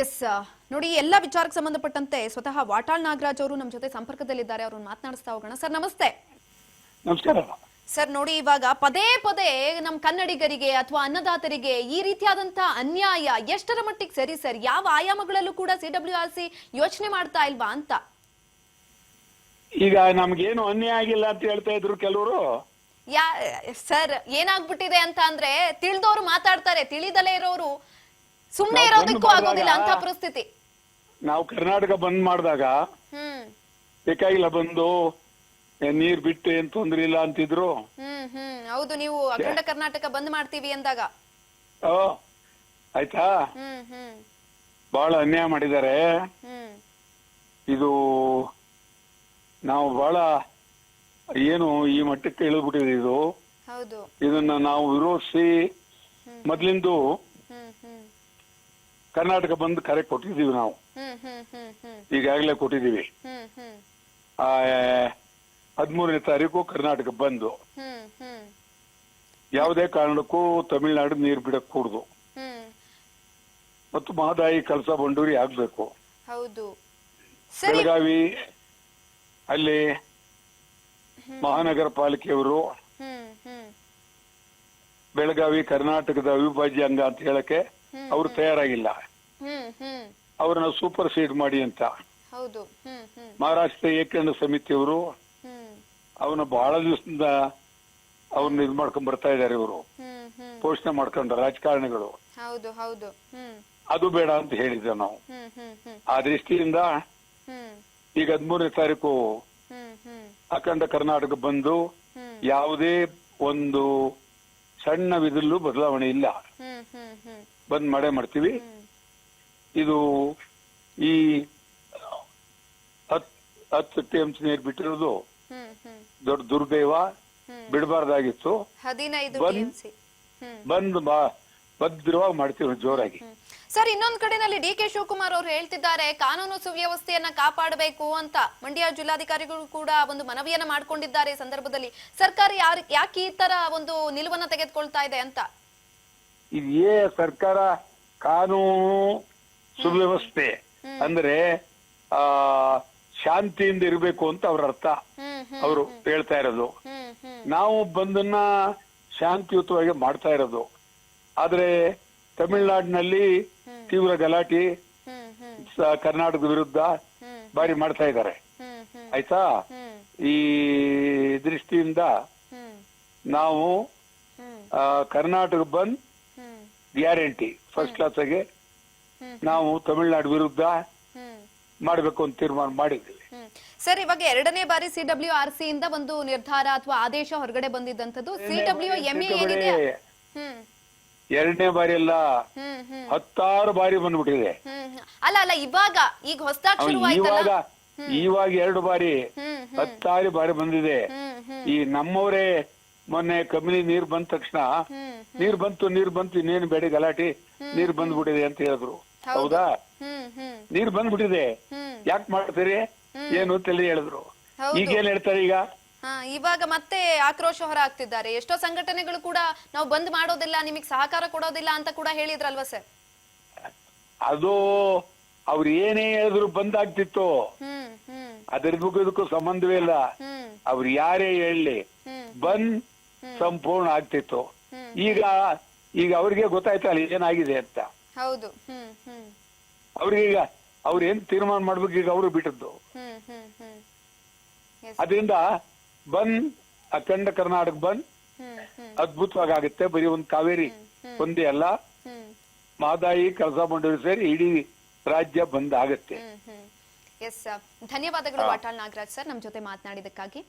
S ನೋಡಿ ಎಲ್ಲ ವಿಚಾರಕ್ಕೆ ಸಂಬಂಧಪಟ್ಟಂತೆ ಸ್ವತಃ ವಾಟಾಳ್ ನಾಗರಾಜ್ ಅವರು ನಮ್ಮ ಜೊತೆ ಸಂಪರ್ಕದಲ್ಲಿದ್ದಾರೆ. ಅವರನ್ನು ಮಾತನಾಡಿಸ್ತಾ ಹೋಗೋಣ. ಸರ್ ನಮಸ್ತೆ. ನಮಸ್ಕಾರ ಸರ್ ನೋಡಿ, ಇವಾಗ ಪದೇ ಪದೇ ನಮ್ಮ ಕನ್ನಡಿಗರಿಗೆ ಅಥವಾ ಅನ್ನದಾತರಿಗೆ ಈ ರೀತಿಯಾದಂತ ಅನ್ಯಾಯ ಎಷ್ಟರ ಮಟ್ಟಿಗೆ ಸರಿ ಸರ್? ಯಾವ ಆಯಾಮಗಳಲ್ಲೂ ಕೂಡ CWRC ಯೋಚನೆ ಮಾಡ್ತಾ ಇಲ್ವಾ ಅಂತ? ಈಗ ನಮ್ಗೇನು ಅನ್ಯಾಯ ಆಗಿಲ್ಲ ಅಂತ ಹೇಳ್ತಾ ಇದ್ರು ಕೆಲವರು. ಸರ್ ಏನಾಗ್ಬಿಟ್ಟಿದೆ ಅಂತ ಅಂದ್ರೆ ತಿಳಿದವರು ಮಾತಾಡ್ತಾರೆ, ತಿಳಿದಲೇ ಇರೋರು ಸುಮ್ಮನೆ ಇರೋದಕ್ಕೂ ಆಗೋದಿಲ್ಲ ಅಂತ ಪರಿಸ್ಥಿತಿ. ನಾವು ಕರ್ನಾಟಕ ಬಂದ್ ಮಾಡಿದಾಗ ಬೇಕಾಗಿಲ್ಲ, ಬಂದು ನೀರ್ ಬಿಟ್ಟು ಏನ್ ತೊಂದ್ರೆ ಇಲ್ಲ ಅಂತಿದ್ರು. ಹೌದು, ನೀವು ಅಖಂಡ ಕರ್ನಾಟಕ ಬಂದ್ ಮಾಡ್ತೀವಿ ಅಂದಾಗ ಆಯ್ತಾ, ಬಹಳ ಅನ್ಯಾಯ ಮಾಡಿದ್ದಾರೆ. ಇದು ನಾವು ಬಹಳ ಏನು ಈ ಮಟ್ಟಕ್ಕೆ ಇಳಿದ್ಬಿಟ್ಟಿದೆ. ಇದು ಇದನ್ನ ನಾವು ವಿರೋಧಿಸಿ ಮೊದ್ಲಿಂದು ಕರ್ನಾಟಕ ಬಂದ್ ಕರೆ ಕೊಟ್ಟಿದ್ದೀವಿ. ನಾವು ಈಗಾಗಲೇ ಕೊಟ್ಟಿದ್ದೀವಿ. 13ನೇ ತಾರೀಕು ಕರ್ನಾಟಕ ಬಂದು ಯಾವುದೇ ಕಾರಣಕ್ಕೂ ತಮಿಳುನಾಡು ನೀರು ಬಿಡಕ್ ಕೂಡುದು ಮತ್ತು ಮಹದಾಯಿ ಕಳಸಾ ಬಂಡೂರಿ ಆಗ್ಬೇಕು. ಬೆಳಗಾವಿ ಅಲ್ಲಿ ಮಹಾನಗರ ಪಾಲಿಕೆಯವರು ಬೆಳಗಾವಿ ಕರ್ನಾಟಕದ ಅವಿಭಾಜ್ಯ ಅಂಗ ಅಂತ ಹೇಳಕ್ಕೆ ಅವರು ತಯಾರಾಗಿಲ್ಲ. ಅವ್ರನ್ನ ಸೂಪರ್ ಸೀಡ್ ಮಾಡಿ ಅಂತ ಮಹಾರಾಷ್ಟ್ರ ಏಕೀಕರಣ ಸಮಿತಿಯವರು ಅವನ್ನ ಬಹಳ ದಿವಸದಿಂದ ಅವ್ರನ್ನ ಇದ್ ಮಾಡ್ಕೊಂಡ್ ಬರ್ತಾ ಇದಾರೆ. ಇವರು ಪೋಷಣೆ ಮಾಡ್ಕೊಂಡ್ರ ರಾಜಕಾರಣಿಗಳು. ಅದು ಬೇಡ ಅಂತ ಹೇಳಿದ್ದೆ ನಾವು. ಆ ದೃಷ್ಟಿಯಿಂದ ಈಗ 13ನೇ ತಾರೀಕು ಅಖಂಡ ಕರ್ನಾಟಕ ಬಂದು ಯಾವುದೇ ಒಂದು ಸಣ್ಣ ವಿಧಲ್ಲೂ ಬದಲಾವಣೆ ಇಲ್ಲ, ಬಂದ್ ಮಾಡೇ ಮಾಡ್ತೀವಿ. ಇದು ಈ 10 TMC ನೀರು ಬಿಟ್ಟಿರೋದು ದೊಡ್ಡ ದುರ್ದೈವ, ಬಿಡಬಾರ್ದಾಗಿತ್ತು. ಬಂದ್ ಭದ್ರವಾಗಿ ಮಾಡ್ತೀವಿ ಜೋರಾಗಿ. ಸರ್, ಇನ್ನೊಂದ್ ಕಡೆನಲ್ಲಿ DK ಶಿವಕುಮಾರ್ ಅವರು ಹೇಳ್ತಿದ್ದಾರೆ ಕಾನೂನು ಸುವ್ಯವಸ್ಥೆಯನ್ನ ಕಾಪಾಡಬೇಕು ಅಂತ. ಮಂಡ್ಯ ಜಿಲ್ಲಾಧಿಕಾರಿಗಳು ಕೂಡ ಒಂದು ಮನವಿಯನ್ನ ಮಾಡ್ಕೊಂಡಿದ್ದಾರೆ. ಈ ಸಂದರ್ಭದಲ್ಲಿ ಸರ್ಕಾರ ಯಾಕೆ ಈ ತರ ಒಂದು ನಿಲುವನ್ನ ತೆಗೆದುಕೊಳ್ತಾ ಇದೆ ಅಂತ? ಇದೇ ಸರ್ಕಾರ ಕಾನೂನು ಸುವ್ಯವಸ್ಥೆ ಅಂದ್ರೆ ಶಾಂತಿಯಿಂದ ಇರಬೇಕು ಅಂತ ಅವ್ರ ಅರ್ಥ. ಅವರು ಹೇಳ್ತಾ ಇರೋದು ನಾವು ಬಂದನ್ನ ಶಾಂತಿಯುತವಾಗಿ ಮಾಡ್ತಾ ಇರೋದು. ಆದ್ರೆ ತಮಿಳುನಾಡಿನಲ್ಲಿ ತೀವ್ರ ಗಲಾಟೆ ಕರ್ನಾಟಕದ ವಿರುದ್ಧ ಬಾರಿ ಮಾಡ್ತಾ ಇದ್ದಾರೆ. ಆಯ್ತಾ, ಈ ದೃಷ್ಟಿಯಿಂದ ನಾವು ಕರ್ನಾಟಕ ಬಂದ್ ಗ್ಯಾರಂಟಿ ಫಸ್ಟ್ ಕ್ಲಾಸ್ಗೆ ನಾವು ತಮಿಳುನಾಡು ವಿರುದ್ಧ ಮಾಡಬೇಕು ಅಂತ ತೀರ್ಮಾನ ಮಾಡಿದ್ದೀವಿ. ಸರ್, ಇವಾಗ 2ನೇ ಬಾರಿ CWRC ಇಂದ ಒಂದು ನಿರ್ಧಾರ ಅಥವಾ ಆದೇಶ ಹೊರಗಡೆ ಬಂದಿದ್ದಂಥದ್ದು. CWMA ಏನಿದೆ, 2ನೇ ಬಾರಿ ಅಲ್ಲ, 10 ಬಾರಿ ಬಂದ್ಬಿಟ್ಟಿದೆ. ಅಲ್ಲ ಇವಾಗ ಈಗ ಹೊಸದಾಗಿ ಶುರುವಾಯ್ತಲ್ಲ, ಇವಾಗ 2 ಬಾರಿ 10 ಬಾರಿ ಬಂದಿದೆ. ಈ ನಮ್ಮವರೇ ಮೊನ್ನೆ ಕಬಿನಿ ನೀರ್ ಬಂದ ತಕ್ಷಣ ನೀರ್ ಬಂತು ಇನ್ನೇನು ಬೇಡ ಗಲಾಟೆ, ನೀರ್ ಬಂದ್ಬಿಟ್ಟಿದೆ ಅಂತ ಹೇಳಿದ್ರು. ಹೌದಾ, ನೀರ್ ಬಂದ್ಬಿಟ್ಟಿದೆ, ಯಾಕೆ ಮಾಡ್ತೀರಿ ಏನು ಅಂತ ಹೇಳಿದ್ರು. ಈಗ ಏನ್ ಹೇಳ್ತಾರೆ? ಇವಾಗ ಮತ್ತೆ ಆಕ್ರೋಶ ಹೊರ ಆಗ್ತಿದ್ದಾರೆ. ಎಷ್ಟೋ ಸಂಘಟನೆಗಳು ಕೂಡ ನಾವು ಬಂದ್ ಮಾಡೋದಿಲ್ಲ, ನಿಮಗೆ ಸಹಕಾರ ಕೊಡೋದಿಲ್ಲ ಅಂತ ಕೂಡ ಹೇಳಿದ್ರಲ್ವಾ ಸರ್? ಅದು ಅವ್ರು ಏನೇ ಹೇಳಿದ್ರು ಬಂದ್ ಆಗ್ತಿತ್ತು. ಇದಕ್ಕೂ ಸಂಬಂಧವೇ ಇಲ್ಲ. ಅವ್ರು ಯಾರೇ ಹೇಳಿ ಬಂದ್ ಸಂಪೂರ್ಣ ಆಗ್ತಿತ್ತು. ಈಗ ಅವ್ರಿಗೆ ಗೊತ್ತಾಯ್ತಲ್ಲ ಏನಾಗಿದೆ ಅಂತ. ಹೌದು, ಅವ್ರಿಗೀಗ ಅವ್ರು ಏನ್ ತೀರ್ಮಾನ ಮಾಡ್ಬೇಕು ಈಗ ಅವರು ಬಿಟ್ಟದ್ದು. ಅದರಿಂದ ಬಂದ್ ಅಖಂಡ ಕರ್ನಾಟಕ ಬಂದ್ ಅದ್ಭುತವಾಗಿ ಆಗುತ್ತೆ. ಬರೀ ಒಂದು ಕಾವೇರಿ ಒಂದೇ ಅಲ್ಲ, ಮಹದಾಯಿ ಕಳಸಾ ಬಂಡೂರಿ ಸೇರಿ ಇಡೀ ರಾಜ್ಯ ಬಂದ್ ಆಗುತ್ತೆ. ಧನ್ಯವಾದಗಳು ವಾಟಾಳ್ ನಾಗರಾಜ್ ಸರ್, ನಮ್ಮ ಜೊತೆ ಮಾತನಾಡಿದಕ್ಕಾಗಿ.